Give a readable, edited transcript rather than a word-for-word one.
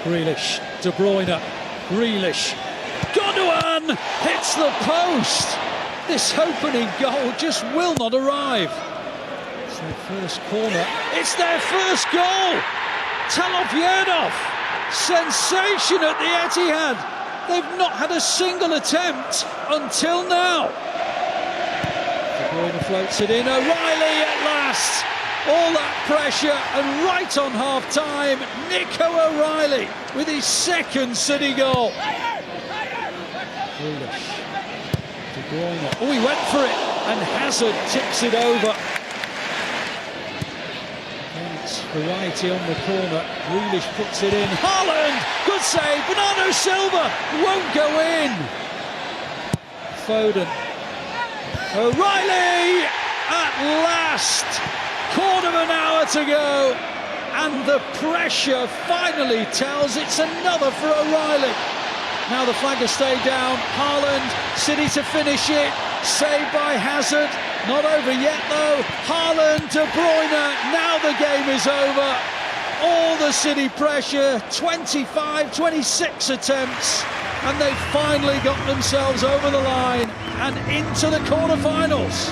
Grealish, De Bruyne, Grealish, Gundogan hits the post. This opening goal just will not arrive. It's their first corner. It's their first goal. Talofyedov, sensation at the Etihad. They've not had a single attempt until now. De Bruyne floats it in. O'Reilly at last. All that pressure, and right on half-time, Nico O'Reilly with his second City goal. Grealish, De Bruyne, oh, he went for it, and Hazard tips it over. And it's variety on the corner. Grealish puts it in. Haaland, good save. Bernardo Silva won't go in. Foden, O'Reilly at last. Quarter of an hour to go, and the pressure finally tells. It's another for O'Reilly. Now the flag has stayed down. Haaland, City to finish it. Saved by Hazard. Not over yet though. Haaland, De Bruyne. Now the game is over. All the City pressure. 25, 26 attempts, and they finally got themselves over the line and into the quarterfinals.